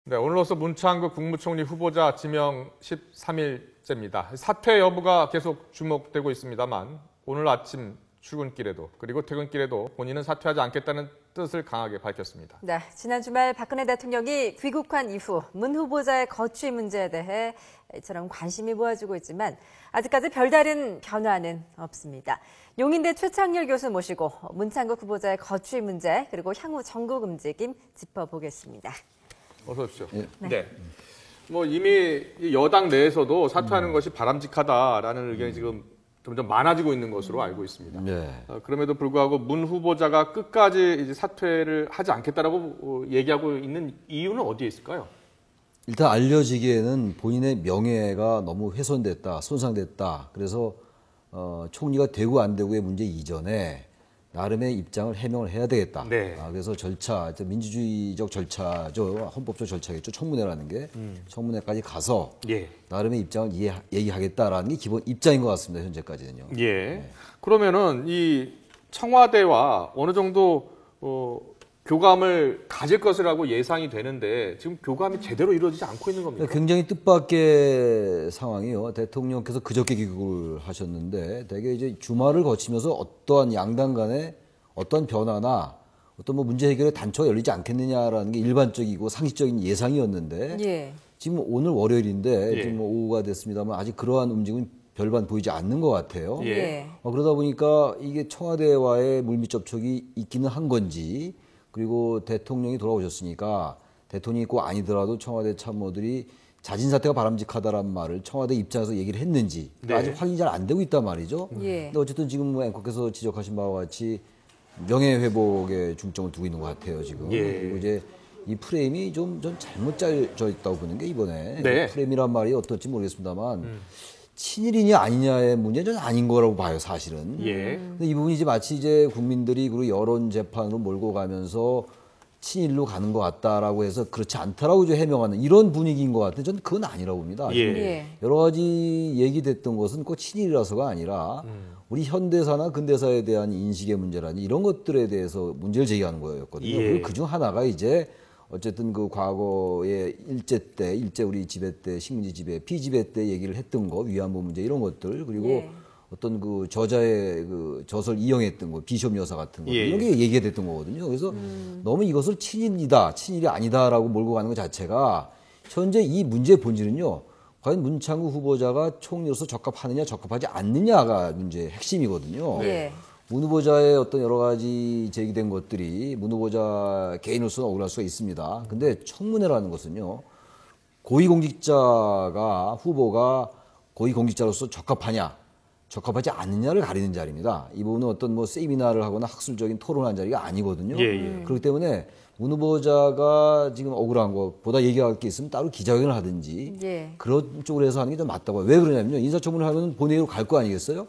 네, 오늘로써 문창극 국무총리 후보자 지명 13일째입니다. 사퇴 여부가 계속 주목되고 있습니다만 오늘 아침 출근길에도 그리고 퇴근길에도 본인은 사퇴하지 않겠다는 뜻을 강하게 밝혔습니다. 네, 지난 주말 박근혜 대통령이 귀국한 이후 문 후보자의 거취 문제에 대해 이처럼 관심이 모아지고 있지만 아직까지 별다른 변화는 없습니다. 용인대 최창렬 교수 모시고 문창극 후보자의 거취 문제 그리고 향후 전국 움직임 짚어보겠습니다. 어서 오십시오. 예. 네. 뭐 이미 여당 내에서도 사퇴하는 것이 바람직하다라는 의견이 지금 점점 많아지고 있는 것으로 알고 있습니다. 네. 그럼에도 불구하고 문 후보자가 끝까지 이제 사퇴를 하지 않겠다라고 얘기하고 있는 이유는 어디에 있을까요? 일단 알려지기에는 본인의 명예가 너무 훼손됐다, 손상됐다. 그래서 총리가 되고 안 되고의 문제 이전에 나름의 입장을 해명을 해야 되겠다. 네. 그래서 절차, 민주주의적 절차죠. 헌법적 절차겠죠. 청문회라는 게. 청문회까지 가서 예. 나름의 입장을 얘기하겠다라는 게 기본 입장인 것 같습니다. 현재까지는요. 예. 네. 그러면은 이 청와대와 어느 정도 교감을 가질 것이라고 예상이 되는데 지금 교감이 제대로 이루어지지 않고 있는 겁니까? 굉장히 뜻밖의 상황이요. 대통령께서 그저께 귀국을 하셨는데 대개 이제 주말을 거치면서 어떠한 양당 간에 어떤 변화나 어떤 뭐 문제 해결의 단초가 열리지 않겠느냐라는 게 일반적이고 상식적인 예상이었는데 예. 지금 오늘 월요일인데 예. 지금 뭐 오후가 됐습니다만 아직 그러한 움직임은 별반 보이지 않는 것 같아요. 예. 그러다 보니까 이게 청와대와의 물밑 접촉이 있기는 한 건지 그리고 대통령이 돌아오셨으니까 대통령이 꼭 아니더라도 청와대 참모들이 자진 사퇴가 바람직하다라는 말을 청와대 입장에서 얘기를 했는지 네. 아직 확인이 잘 안 되고 있단 말이죠. 예. 근데 어쨌든 지금 뭐 앵커께서 지적하신 바와 같이 명예회복에 중점을 두고 있는 것 같아요 지금. 예. 그리고 이제 이 프레임이 좀 잘못 짜져 있다고 보는 게 이번에 네. 프레임이란 말이 어떨지 모르겠습니다만 친일이냐 아니냐의 문제는 전 아닌 거라고 봐요 사실은. 예. 근데 이 부분이 이제 마치 이제 국민들이 그리고 여론 재판으로 몰고 가면서 친일로 가는 것 같다라고 해서 그렇지 않다라고 이제 해명하는 이런 분위기인 것 같은데 저는 그건 아니라고 봅니다. 예. 예. 여러 가지 얘기됐던 것은 꼭 친일이라서가 아니라 우리 현대사나 근대사에 대한 인식의 문제라니 이런 것들에 대해서 문제를 제기하는 거였거든요. 예. 그리고 그중 하나가 이제 어쨌든 그 과거의 일제 우리 지배 때 식민지 지배 피지배 때 얘기를 했던 거 위안부 문제 이런 것들 그리고 예. 어떤 그 저자의 그 저서를 이용했던 거 비숍 여사 같은 거 예. 이런 게 얘기가 됐던 거거든요. 그래서 너무 이것을 친일이 아니다라고 몰고 가는 것 자체가 현재 이 문제의 본질은요. 과연 문창극 후보자가 총리로서 적합하느냐 적합하지 않느냐가 문제의 핵심이거든요. 예. 문 후보자의 어떤 여러 가지 제기된 것들이 문 후보자 개인으로서는 억울할 수가 있습니다. 근데 청문회라는 것은요. 고위공직자가 후보가 고위공직자로서 적합하지 않느냐를 가리는 자리입니다. 이 부분은 어떤 뭐 세미나를 하거나 학술적인 토론한 자리가 아니거든요. 예. 그렇기 때문에 문 후보자가 지금 억울한 것보다 얘기할 게 있으면 따로 기자회견을 하든지 예. 그런 쪽으로 해서 하는 게 좀 맞다고 해요. 왜 그러냐면요. 인사청문을 하면 본회의로 갈 거 아니겠어요?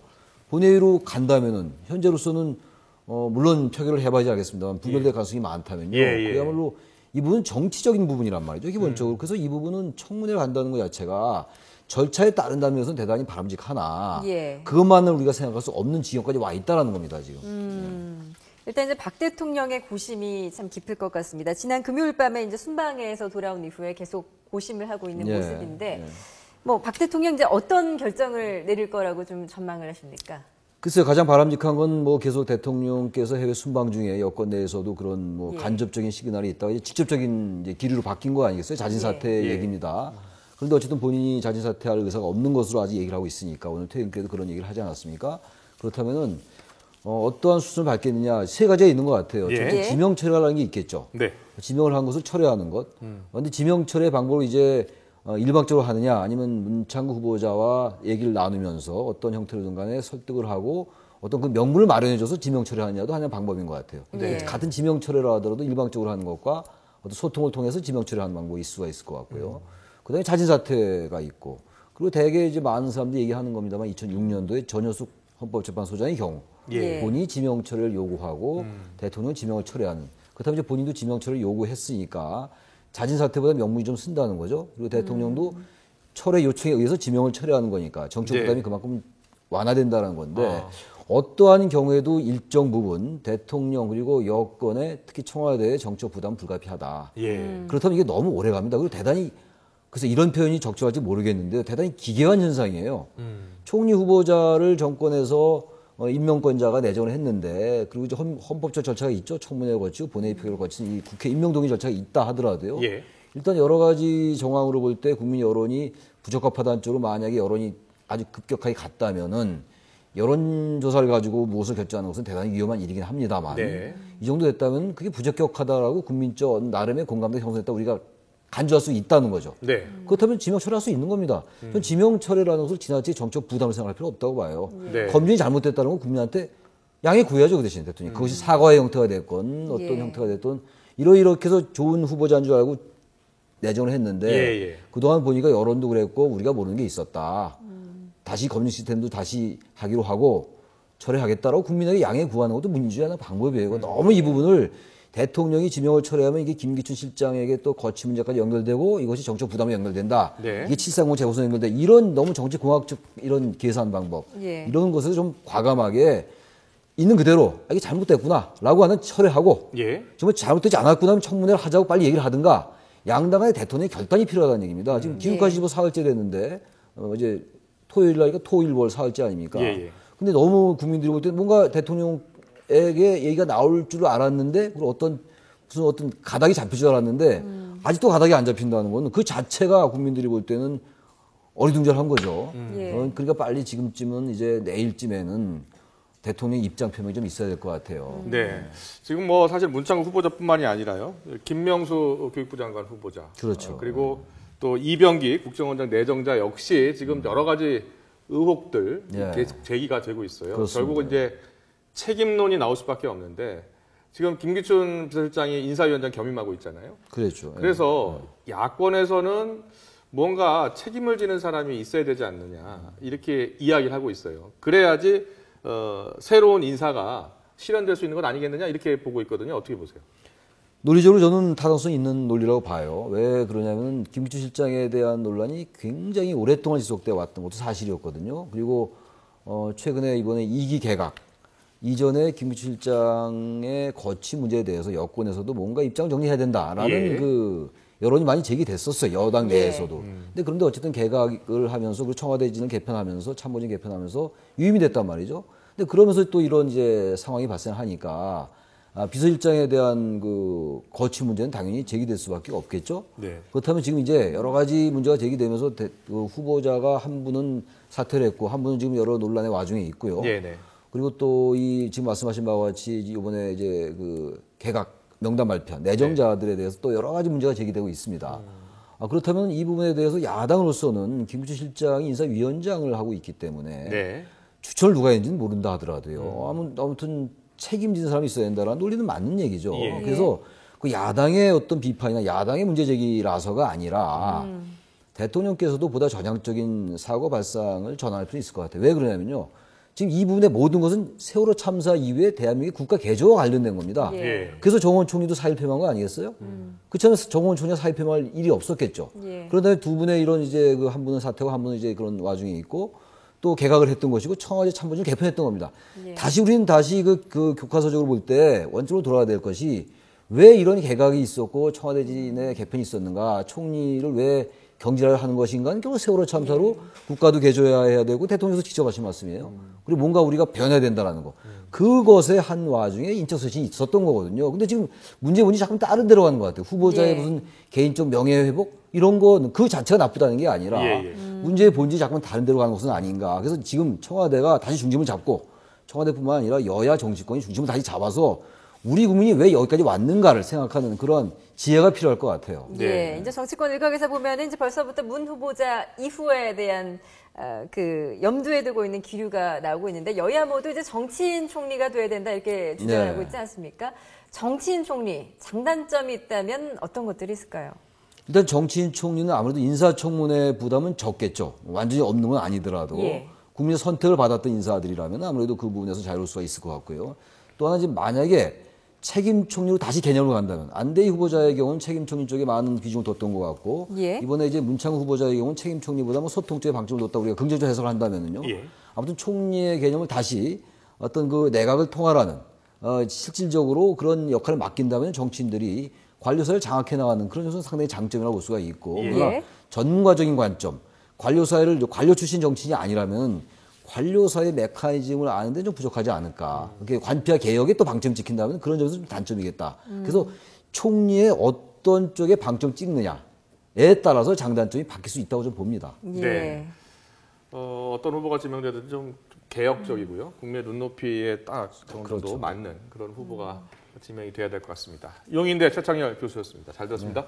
본회의로 간다면은 현재로서는 물론 표결을 해봐야지 알겠습니다만 부결될 가능성이 많다면요. 예. 그야말로 이 부분은 정치적인 부분이란 말이죠. 기본적으로. 그래서 이 부분은 청문회를 간다는 것 자체가 절차에 따른다는 것은 대단히 바람직하나 예. 그것만을 우리가 생각할 수 없는 지경까지 와 있다는 겁니다. 지금. 일단 이제 박 대통령의 고심이 참 깊을 것 같습니다. 지난 금요일 밤에 이제 순방에서 돌아온 이후에 계속 고심을 하고 있는 예. 모습인데, 뭐 박 대통령 이제 어떤 결정을 내릴 거라고 좀 전망을 하십니까? 글쎄요, 가장 바람직한 건 뭐 계속 대통령께서 해외 순방 중에 여권 내에서도 그런 뭐 예. 간접적인 시그널이 있다가 이제 직접적인 이제 기류로 바뀐 거 아니겠어요? 자진 사퇴 예. 얘기입니다. 그런데 어쨌든 본인이 자진 사퇴할 의사가 없는 것으로 아직 얘기를 하고 있으니까 오늘 퇴근길에도 그런 얘기를 하지 않았습니까? 그렇다면은 어떠한 수순을 밟겠느냐 세 가지가 있는 것 같아요. 예. 첫째, 예. 지명 철회라는 게 있겠죠. 네. 지명을 한 것을 철회하는 것. 그런데 지명 철회 방법을 이제 일방적으로 하느냐 아니면 문창극 후보자와 얘기를 나누면서 어떤 형태로든 간에 설득을 하고 어떤 그 명분을 마련해줘서 지명 철회하느냐도 하나의 방법인 것 같아요. 네. 같은 지명 철회라 하더라도 일방적으로 하는 것과 어떤 소통을 통해서 지명 철회하는 방법이 있을 수가 있을 것 같고요. 그다음에 자진 사퇴가 있고 그리고 대개 이제 많은 사람들이 얘기하는 겁니다만 2006년도에 전효숙 헌법재판소장의 경우 예. 본인이 지명 철회를 요구하고 대통령 지명을 철회하는 그렇다면 이제 본인도 지명 철회를 요구했으니까 자진 사퇴보다 명분이 좀 쓴다는 거죠. 그리고 대통령도 철회 요청에 의해서 지명을 철회하는 거니까 정책 부담이 네. 그만큼 완화된다는 건데 어떠한 경우에도 일정 부분 대통령 그리고 여권의 특히 청와대의 정치적 부담 불가피하다. 예. 그렇다면 이게 너무 오래 갑니다. 그리고 대단히 그래서 이런 표현이 적절할지 모르겠는데 대단히 기괴한 현상이에요. 총리 후보자를 정권에서 임명권자가 내정을 했는데 그리고 이제 헌법적 절차가 있죠. 청문회를 거치고 본회의 표결을 거친 이 국회 임명동의 절차가 있다 하더라도요. 예. 일단 여러 가지 정황으로 볼 때 국민 여론이 부적합하다는 쪽으로 만약에 여론이 아주 급격하게 갔다면은 여론조사를 가지고 무엇을 결정하는 것은 대단히 위험한 일이긴 합니다만 네. 이 정도 됐다면 그게 부적격하다라고 국민적 나름의 공감대 형성했다 우리가 간주할 수 있다는 거죠. 네. 그렇다면 지명 처리할 수 있는 겁니다. 전 지명 처리라는 것을 지나치게 정적 부담을 생각할 필요 없다고 봐요. 네. 검증이 잘못됐다는 건 국민한테 양해 구해야죠, 그 대신 대통령이. 그것이 사과의 형태가 됐건 어떤 예. 형태가 됐든 이렇게 해서 좋은 후보자인 줄 알고 내정을 했는데 예, 예. 그동안 보니까 여론도 그랬고 우리가 모르는 게 있었다. 다시 검증 시스템도 다시 하기로 하고 철회하겠다라고 국민에게 양해 구하는 것도 민주주의 하나 방법이에요. 너무 이 부분을 대통령이 지명을 철회하면 이게 김기춘 실장에게 또 거취 문제까지 연결되고 이것이 정적 부담에 연결된다. 네. 이게 730 재보선 연결돼 이런 너무 정치공학적 이런 계산 방법 예. 이런 것을 좀 과감하게 있는 그대로 이게 잘못됐구나라고 하는 철회하고 예. 정말 잘못되지 않았구나 하면 청문회를 하자고 빨리 얘기를 하든가 양당 간의 대통령의 결단이 필요하다는 얘기입니다. 지금 기후까지 뭐 사흘째 됐는데 이제 토요일 날이니까 토일 월 사흘째 아닙니까? 예, 예. 근데 너무 국민들이 볼 때 뭔가 대통령에게 얘기가 나올 줄 알았는데 그리고 무슨 어떤 가닥이 잡힐 줄 알았는데 아직도 가닥이 안 잡힌다는 건 그 자체가 국민들이 볼 때는 어리둥절한 거죠. 예. 그러니까 빨리 지금쯤은 이제 내일쯤에는 대통령 입장 표명이 좀 있어야 될 것 같아요. 네. 지금 뭐 사실 문창국 후보자뿐만이 아니라요. 김명수 교육부 장관 후보자. 그렇죠. 그리고 또 이병기 국정원장 내정자 역시 지금 여러 가지 의혹들 예. 계속 제기가 되고 있어요. 그렇습니다. 결국은 이제 책임론이 나올 수밖에 없는데 지금 김기춘 비서실장이 인사위원장 겸임하고 있잖아요. 그렇죠. 그래서 야권에서는 뭔가 책임을 지는 사람이 있어야 되지 않느냐 이렇게 이야기를 하고 있어요. 그래야지 새로운 인사가 실현될 수 있는 것 아니겠느냐 이렇게 보고 있거든요. 어떻게 보세요? 논리적으로 저는 타당성 있는 논리라고 봐요. 왜 그러냐면 김기춘 실장에 대한 논란이 굉장히 오랫동안 지속돼 왔던 것도 사실이었거든요. 그리고 최근에 이번에 2기 개각 이전에 김기춘 실장의 거취 문제에 대해서 여권에서도 뭔가 입장 정리해야 된다라는 예. 그 여론이 많이 제기됐었어요. 여당 내에서도. 근데 그런데 어쨌든 개각을 하면서 그리고 청와대진을 개편하면서 참모진 개편하면서 유임이 됐단 말이죠. 근데 그러면서 또 이런 이제 상황이 발생하니까 비서실장에 대한 그 거취 문제는 당연히 제기될 수밖에 없겠죠. 네. 그렇다면 지금 이제 여러 가지 문제가 제기되면서 그 후보자가 한 분은 사퇴를 했고 한 분은 지금 여러 논란의 와중에 있고요. 네. 그리고 또 이 지금 말씀하신 바와 같이 이번에 이제 그 개각 명단 발표 내정자들에 대해서 또 여러 가지 문제가 제기되고 있습니다. 그렇다면 이 부분에 대해서 야당으로서는 김기춘 실장이 인사위원장을 하고 있기 때문에 네. 추천을 누가 했는지는 모른다 하더라도요. 아무튼 책임지는 사람이 있어야 된다라는 논리는 맞는 얘기죠. 예. 그래서 그 야당의 어떤 비판이나 야당의 문제 제기라서가 아니라 대통령께서도 보다 전향적인 사고 발상을 전환할 필요 있을 것 같아요. 왜 그러냐면요. 지금 이 부분의 모든 것은 세월호 참사 이후에 대한민국의 국가 개조와 관련된 겁니다. 예. 그래서 정원 총리도 사일퇴임한 거 아니겠어요? 그렇잖아요. 정원 총리가 사일퇴임할 일이 없었겠죠. 예. 그런데 두 분의 이런 이제 그 한 분은 사퇴고 한 분은 이제 그런 와중에 있고 또 개각을 했던 것이고 청와대 참모진을 개편했던 겁니다. 예. 우리는 다시 그 교과서적으로 볼 때 원칙으로 돌아야 될 것이 왜 이런 개각이 있었고 청와대진의 개편이 있었는가, 총리를 왜 경질을 하는 것인가는 결국 세월호 참사로 국가도 개조해야 되고 대통령께서 직접 하신 말씀이에요. 그리고 뭔가 우리가 변해야 된다는 거. 그것의 한 와중에 인적 쇄신이 있었던 거거든요. 근데 지금 문제분이 자꾸 다른 데로 가는 것 같아요. 후보자의 예. 무슨 개인적 명예회복 이런 거 그 자체가 나쁘다는 게 아니라 예. 문제의 본질이 자꾸 다른 데로 가는 것은 아닌가. 그래서 지금 청와대가 다시 중심을 잡고 청와대뿐만 아니라 여야 정치권이 중심을 다시 잡아서 우리 국민이 왜 여기까지 왔는가를 생각하는 그런 지혜가 필요할 것 같아요. 예, 이제 정치권 일각에서 보면은 이제 벌써부터 문 후보자 이후에 대한 그 염두에 두고 있는 기류가 나오고 있는데 여야 모두 이제 정치인 총리가 돼야 된다 이렇게 주장하고 네. 있지 않습니까? 정치인 총리 장단점이 있다면 어떤 것들이 있을까요? 일단 정치인 총리는 아무래도 인사청문회 부담은 적겠죠. 완전히 없는 건 아니더라도 예. 국민의 선택을 받았던 인사들이라면 아무래도 그 부분에서 자유로울 수가 있을 것 같고요. 또 하나 지금 만약에 책임 총리로 다시 개념으로 간다면 안대희 후보자의 경우는 책임 총리 쪽에 많은 비중을 뒀던 것 같고 예. 이번에 이제 문창호 후보자의 경우는 책임 총리보다 뭐 소통 쪽에 방점을 뒀다고 우리가 긍정적으로 해석을 한다면은요. 예. 아무튼 총리의 개념을 다시 어떤 그 내각을 통할하는 실질적으로 그런 역할을 맡긴다면 정치인들이 관료사를 장악해 나가는 그런 요소는 상당히 장점이라고 볼 수가 있고 예. 그러나 전문가적인 관점, 관료 출신 정치인이 아니라면 관료사의 메커니즘을 아는데 좀 부족하지 않을까. 이렇게 관피와 개혁에 또 방점 찍힌다면 그런 점에서 좀 단점이겠다. 그래서 총리의 어떤 쪽에 방점 찍느냐에 따라서 장단점이 바뀔 수 있다고 좀 봅니다. 예. 네. 어떤 후보가 지명되든 좀 개혁적이고요. 국민의 눈높이에 딱 정도 그렇죠. 맞는 그런 후보가 지명이 돼야 될 것 같습니다. 용인대 최창열 교수였습니다. 잘 들었습니다. 네.